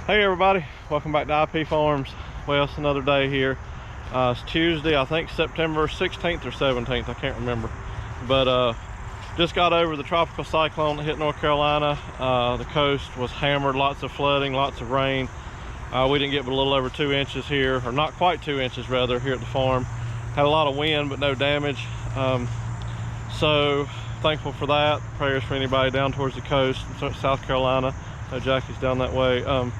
Hey everybody, welcome back to IP Farms. Well, it's another day here. It's Tuesday, I think September 16th or 17th, I can't remember. But just got over the tropical cyclone that hit North Carolina. The coast was hammered, lots of flooding, lots of rain. We didn't get but a little over 2 inches here, or not quite 2 inches rather, here at the farm. Had a lot of wind, but no damage. So thankful for that. Prayers for anybody down towards the coast, South Carolina. No, Jackie's down that way.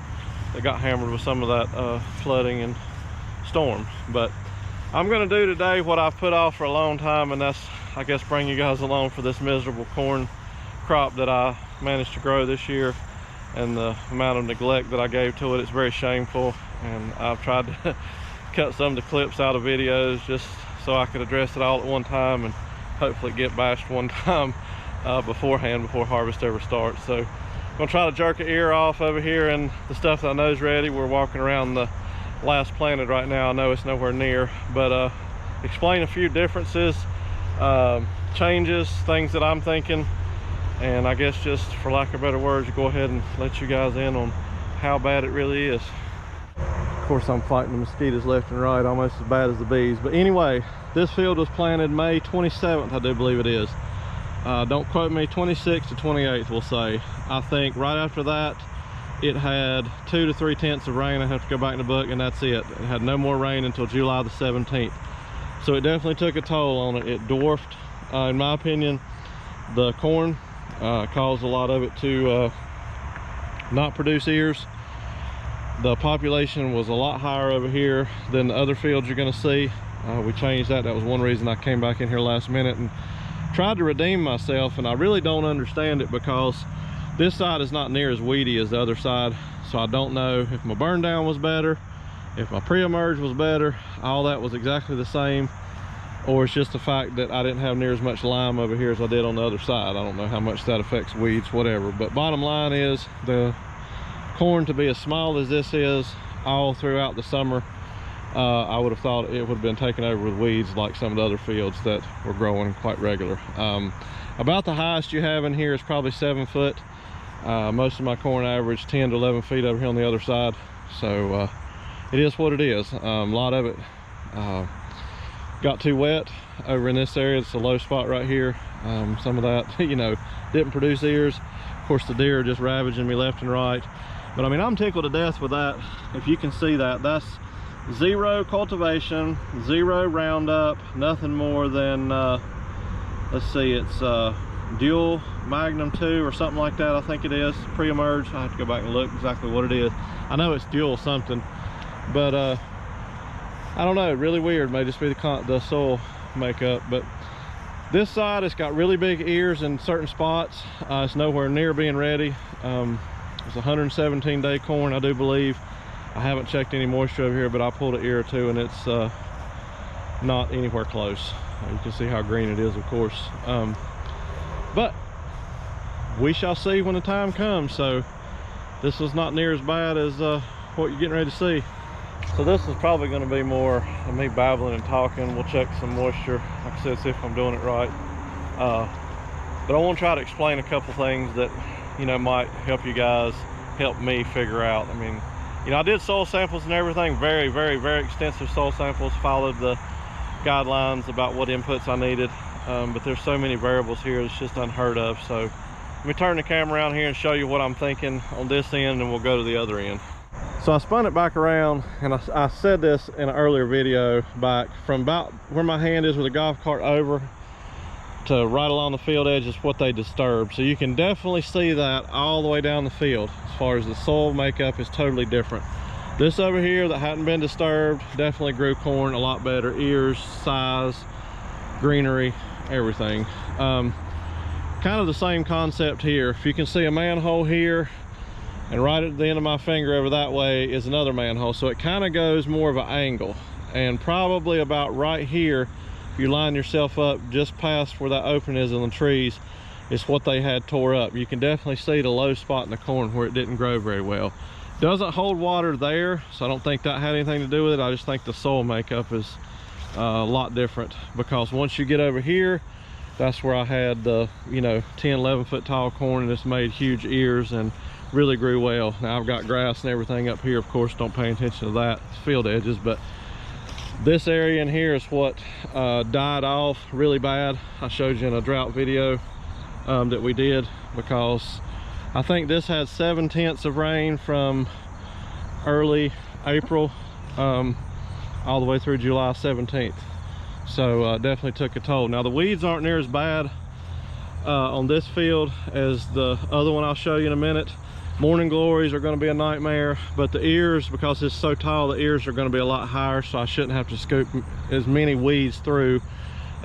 They got hammered with some of that flooding and storm. But I'm going to do today what I've put off for a long time, and that's, I guess, bring you guys along for this miserable corn crop that I managed to grow this year, and the amount of neglect that I gave to it. It's very shameful, and I've tried to cut some of the clips out of videos just so I could address it all at one time and hopefully get bashed one time beforehand, before harvest ever starts. So I'm gonna try to jerk an ear off over here, and the stuff that I know is ready. We're walking around the last planted right now. I know it's nowhere near, but explain a few differences, changes, things that I'm thinking, and I guess just for lack of better words, go ahead and let you guys in on how bad it really is. Of course, I'm fighting the mosquitoes left and right, almost as bad as the bees. But anyway, this field was planted May 27th, I do believe it is. Don't quote me, 26th to 28th we'll say. I think right after that it had 2 to 3 tenths of rain. I have to go back in the book, and that's it. It had no more rain until July the 17th. So it definitely took a toll on it. It dwarfed, in my opinion, the corn, caused a lot of it to not produce ears. The population was a lot higher over here than the other fields you're going to see. We changed that. That was one reason I came back in here last minute and tried to redeem myself, and I really don't understand it because this side is not near as weedy as the other side. So I don't know if my burn down was better, if my pre-emerge was better, all that was exactly the same, or it's just the fact that I didn't have near as much lime over here as I did on the other side. I don't know how much that affects weeds, whatever. But bottom line is, the corn to be as small as this is all throughout the summer, I would have thought it would have been taken over with weeds like some of the other fields that were growing quite regular. About the highest you have in here is probably 7 foot. Most of my corn average 10 to 11 feet over here on the other side. So it is what it is. A lot of it got too wet over in this area. It's a low spot right here. Some of that, you know, didn't produce ears. Of course, the deer are just ravaging me left and right. But I mean, I'm tickled to death with that. If you can see that, that's zero cultivation, zero roundup, nothing more than let's see, it's dual magnum 2 or something like that, I think it is, pre-emerge. I have to go back and look exactly what it is. I know it's dual something, but I don't know, really weird. May just be the soil makeup. But this side, it's got really big ears in certain spots. It's nowhere near being ready. It's 117-day corn, I do believe. I haven't checked any moisture over here, but I pulled an ear or two, and it's not anywhere close. You can see how green it is, of course. But we shall see when the time comes. So this is not near as bad as what you're getting ready to see. So this is probably going to be more of me babbling and talking. We'll check some moisture, like I said, see if I'm doing it right. But I want to try to explain a couple things that, you know, might help you guys, help me figure out. I mean, you know, I did soil samples and everything, very, very, very extensive soil samples, followed the guidelines about what inputs I needed. But there's so many variables here, it's just unheard of. So let me turn the camera around here and show you what I'm thinking on this end, and we'll go to the other end. So I spun it back around, and I said this in an earlier video back, from about where my hand is with a golf cart over to right along the field edge is what they disturbed. So you can definitely see that all the way down the field. As far as the soil makeup is totally different. This over here that hadn't been disturbed definitely grew corn a lot better. Ears, size, greenery, everything. Kind of the same concept here. If you can see a manhole here, and right at the end of my finger over that way is another manhole. So it kind of goes more of an angle, and probably about right here, if you line yourself up just past where that opening is in the trees, is what they had tore up. You can definitely see the low spot in the corn where it didn't grow very well. Doesn't hold water there, so I don't think that had anything to do with it. I just think the soil makeup is a lot different, because once you get over here, that's where I had the, you know, 10, 11 foot tall corn, and it's made huge ears, and really grew well. Now I've got grass and everything up here, of course, don't pay attention to that, it's field edges, but this area in here is what died off really bad. I showed you in a drought video that we did, because I think this had 7/10 of rain from early April all the way through July 17th. So definitely took a toll. Now the weeds aren't near as bad on this field as the other one I'll show you in a minute. Morning glories are going to be a nightmare, but the ears, because it's so tall, the ears are going to be a lot higher, so I shouldn't have to scoop as many weeds through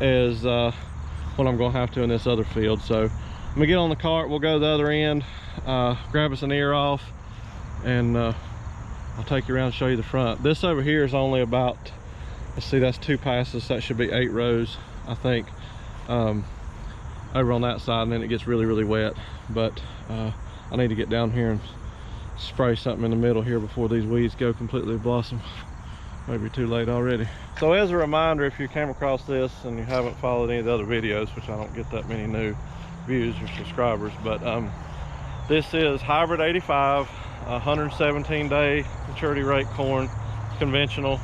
as what I'm going to have to in this other field. So let me get on the cart, we'll go to the other end, grab us an ear off, and I'll take you around and show you the front. This over here is only about, let's see, that's 2 passes, that should be 8 rows, I think, over on that side, and then it gets really, really wet. But I need to get down here and spray something in the middle here before these weeds go completely blossom. Maybe too late already. So as a reminder, if you came across this and you haven't followed any of the other videos, which I don't get that many new views or subscribers, but this is hybrid 85, 117-day maturity rate corn, conventional.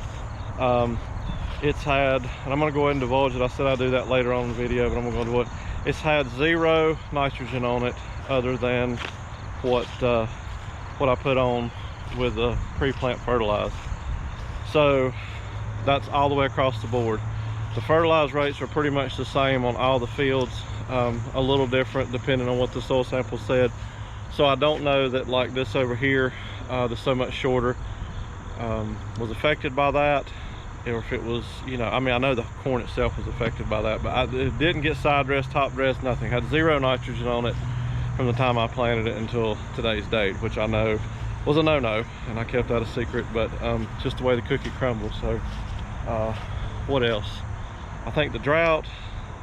It's had, and I'm going to go ahead and divulge it, I said I'd do that later on in the video, but I'm going to do it. It's had 0 nitrogen on it, other than what I put on with the pre-plant fertilizer. So that's all the way across the board. The fertilizer rates are pretty much the same on all the fields, a little different depending on what the soil sample said. So I don't know that, like this over here, that's so much shorter, was affected by that, or if it was, you know, I mean, I know the corn itself was affected by that, but it didn't get side dressed, top dressed, nothing. Had 0 nitrogen on it from the time I planted it until today's date, which I know was a no-no, and I kept that a secret, but just the way the cookie crumbles. So what else? I think the drought,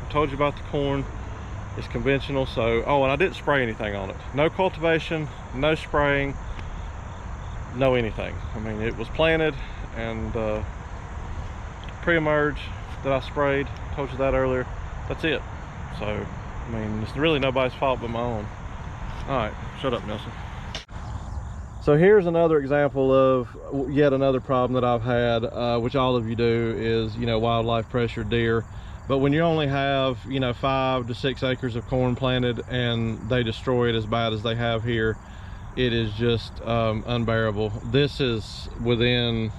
I told you about the corn, it's conventional. So, oh, and I didn't spray anything on it. No cultivation, no spraying, no anything. I mean, it was planted, and pre-emerge that I sprayed, told you that earlier, that's it. So I mean, it's really nobody's fault but my own. All right, shut up, Nelson. So here's another example of yet another problem that I've had, which all of you do, is, you know, wildlife pressure deer. But when you only have, you know, 5 to 6 acres of corn planted and they destroy it as bad as they have here, it is just unbearable. This is within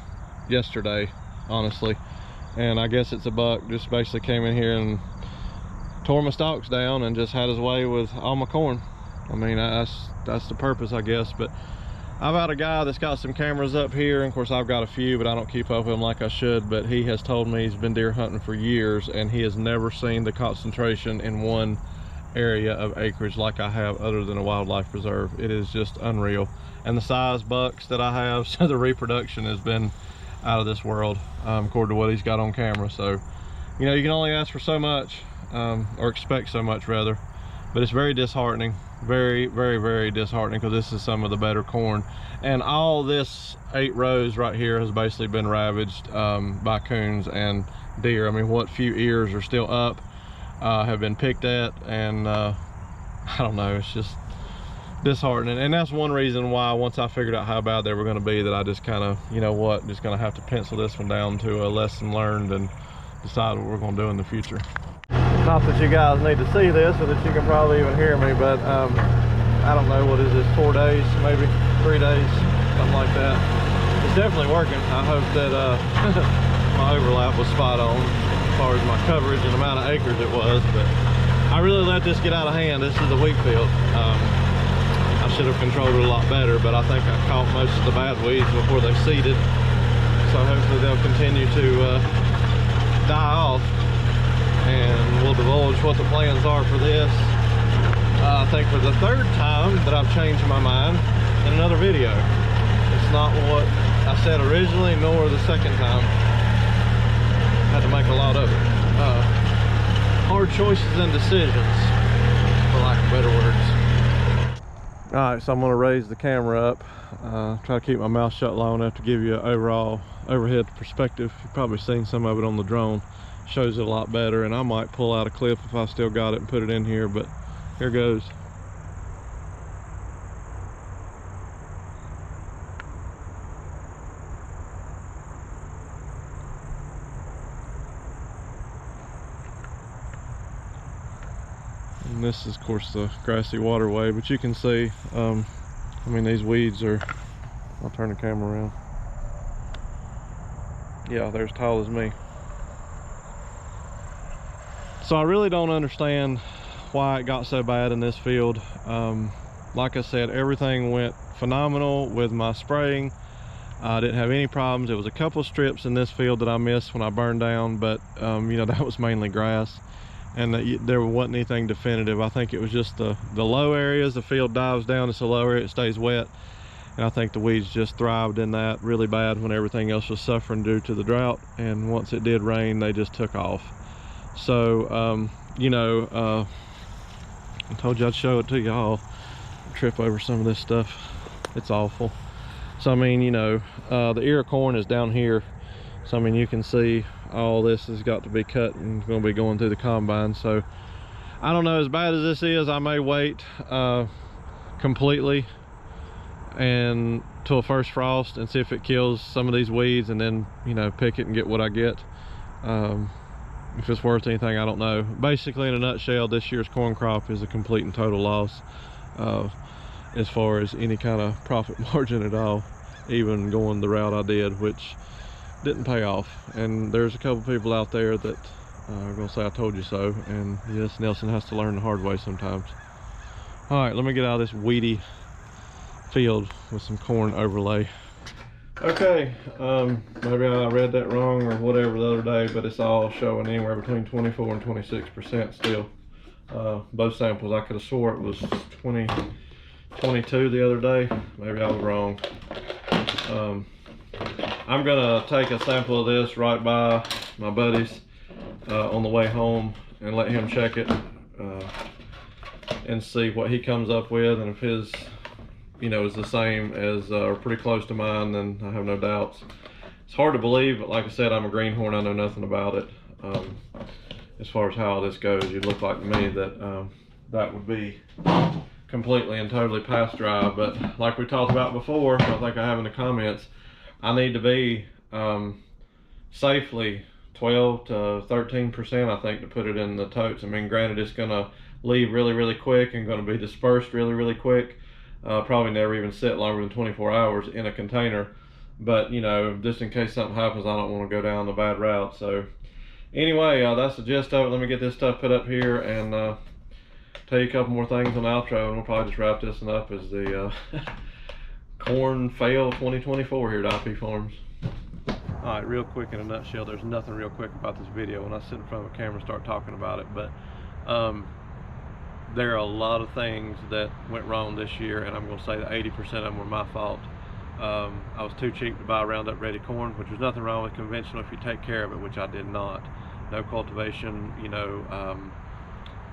yesterday, honestly, and I guess it's a buck just basically came in here and tore my stalks down and just had his way with all my corn. I mean, that's the purpose, I guess. But I've had a guy that's got some cameras up here, and of course I've got a few, but I don't keep up with them like I should. But he has told me he's been deer hunting for years, and he has never seen the concentration in one area of acreage like I have, other than a wildlife preserve. It is just unreal. And the size bucks that I have, so the reproduction has been out of this world, according to what he's got on camera. So, you know, you can only ask for so much, or expect so much rather. But it's very disheartening, very, very, very disheartening, because this is some of the better corn. And all this 8 rows right here has basically been ravaged by coons and deer. I mean, what few ears are still up have been picked at, and I don't know, it's just disheartening. And that's one reason why, once I figured out how bad they were going to be, that I just kind of, you know what, just going to have to pencil this one down to a lesson learned and decide what we're going to do in the future. Not that you guys need to see this, or that you can probably even hear me, but I don't know, what is this, 4 days, maybe 3 days, something like that. It's definitely working. I hope that my overlap was spot on as far as my coverage and amount of acres it was, but I really let this get out of hand. This is a wheat field. I should have controlled it a lot better, but I think I caught most of the bad weeds before they seeded, so hopefully they'll continue to die off. And we'll divulge what the plans are for this. I think for the 3rd time that I've changed my mind in another video. It's not what I said originally, nor the 2nd time. Had to make a lot of it. Hard choices and decisions, for lack of better words. All right, so I'm gonna raise the camera up. Try to keep my mouth shut long enough to give you an overall overhead perspective. You've probably seen some of it on the drone. Shows it a lot better, and I might pull out a clip if I still got it and put it in here, but here goes. And this is of course the grassy waterway, but you can see I mean, these weeds are, I'll turn the camera around, yeah, they're as tall as me. So I really don't understand why it got so bad in this field. Like I said, everything went phenomenal with my spraying. I didn't have any problems. There was a couple strips in this field that I missed when I burned down, but you know, that was mainly grass, and there wasn't anything definitive. I think it was just the low areas. The field dives down, it's a low area, it stays wet, and I think the weeds just thrived in that really bad when everything else was suffering due to the drought, and once it did rain, they just took off. So you know, I told you I'd show it to y'all. Trip over some of this stuff, it's awful. So I mean, you know, the ear of corn is down here, so I mean, you can see all this has got to be cut and going to be going through the combine. So I don't know, as bad as this is, I may wait completely and till first frost and see if it kills some of these weeds, and then, you know, pick it and get what I get. If it's worth anything, I don't know. Basically, in a nutshell, this year's corn crop is a complete and total loss as far as any kind of profit margin at all, even going the route I did, which didn't pay off. And there's a couple people out there that are gonna say I told you so, and yes, Nelson has to learn the hard way sometimes. All right, let me get out of this weedy field with some corn overlay. Okay, maybe I read that wrong or whatever the other day, but it's all showing anywhere between 24 and 26% still. Both samples, I could have swore it was 22 the other day. Maybe I was wrong. I'm gonna take a sample of this right by my buddy's on the way home and let him check it and see what he comes up with, and if his, you know, is the same as or pretty close to mine, then I have no doubts. It's hard to believe, but like I said, I'm a greenhorn, I know nothing about it. As far as how all this goes, you'd look like to me that that would be completely and totally past dry, but like we talked about before, I think I have in the comments, I need to be safely 12 to 13%, I think, to put it in the totes. I mean, granted, it's gonna leave really quick and gonna be dispersed really quick. Probably never even sit longer than 24 hours in a container, but you know, just in case something happens, I don't want to go down the bad route. So anyway, that's the gist of it. Let me get this stuff put up here and tell you a couple more things on the outro, and we'll probably just wrap this one up as the corn fail 2024 here at IP Farms. All right, real quick in a nutshell, there's nothing real quick about this video when I sit in front of a camera and start talking about it, but there are a lot of things that went wrong this year, and I'm going to say that 80% of them were my fault. I was too cheap to buy Roundup Ready corn, which was nothing wrong with conventional if you take care of it, which I did not. No cultivation, you know,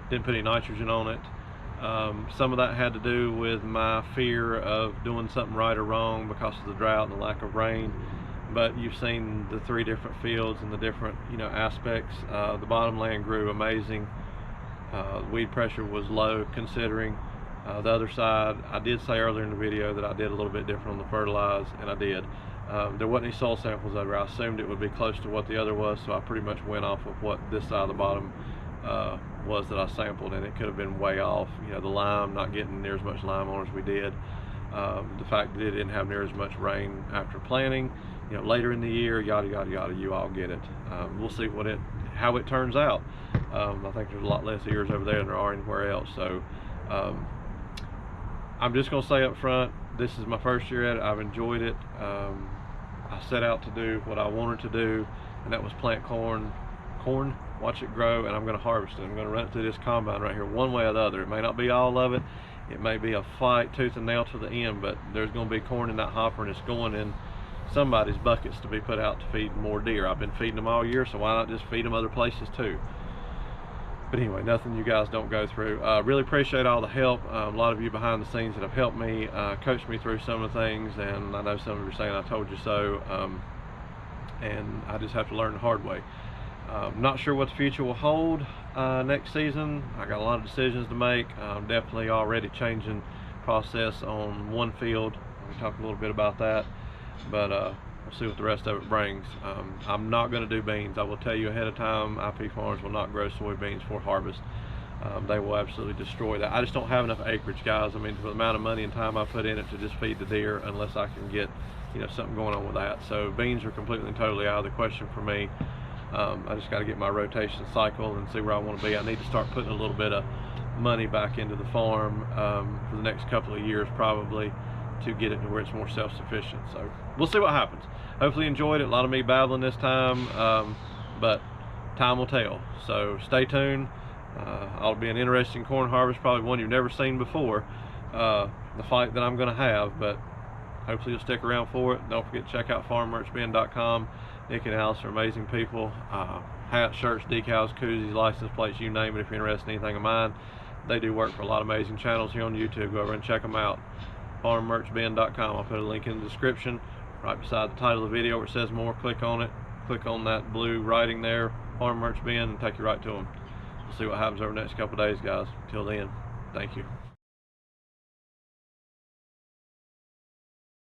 didn't put any nitrogen on it. Some of that had to do with my fear of doing something right or wrong because of the drought and the lack of rain. But you've seen the 3 different fields and the different, you know, aspects. The bottomland grew amazing. Weed pressure was low considering. The other side, I did say earlier in the video that I did a little bit different on the fertilize, and I did. There wasn't any soil samples over. I assumed it would be close to what the other was, so I pretty much went off of what this side of the bottom was that I sampled, and it could have been way off. You know, the lime, not getting near as much lime on as we did. The fact that it didn't have near as much rain after planting, you know, later in the year, yada yada, you all get it. We'll see how it turns out. I think there's a lot less ears over there than there are anywhere else. So I'm just gonna say up front, this is my first year at it. I've enjoyed it. I set out to do what I wanted to do, and that was plant corn, watch it grow, and I'm gonna harvest it. I'm gonna run it through this combine right here, one way or the other. It may not be all of it. It may be a fight tooth and nail to the end, but there's gonna be corn in that hopper, and it's going in somebody's buckets to be put out to feed more deer. I've been feeding them all year, so why not just feed them other places too? But anyway, nothing you guys don't go through. Really appreciate all the help. A lot of you behind the scenes that have helped me, coached me through some of the things, and I know some of you are saying I told you so, and I just have to learn the hard way. Not sure what the future will hold next season. I got a lot of decisions to make. I'm definitely already changing process on one field. We'll talk a little bit about that, but we'll see what the rest of it brings. I'm not going to do beans. I will tell you ahead of time, IP Farms will not grow soybeans for harvest. they will absolutely destroy that. I just don't have enough acreage, guys. I mean, for the amount of money and time I put in it to just feed the deer, unless I can get, you know, something going on with that. So beans are completely and totally out of the question for me. I just got to get my rotation cycle and see where I want to be. I need to start putting a little bit of money back into the farm for the next couple of years probably, to get it to where it's more self-sufficient. So we'll see what happens. Hopefully you enjoyed it. A lot of me babbling this time, but time will tell. So stay tuned. It'll be an interesting corn harvest, probably one you've never seen before, the fight that I'm going to have, but hopefully you'll stick around for it. Don't forget to check out farmmerchbin.com. Nick and Alice are amazing people. Hats, shirts, decals, koozies, license plates, you name it. If you're interested in anything of mine, they do work for a lot of amazing channels here on YouTube. Go over and check them out. farmmerchbin.com. I'll put a link in the description right beside the title of the video where it says more. Click on it. Click on that blue writing there, Farm Merch Bin, and take you right to them. We'll see what happens over the next couple of days, guys. Till then, thank you.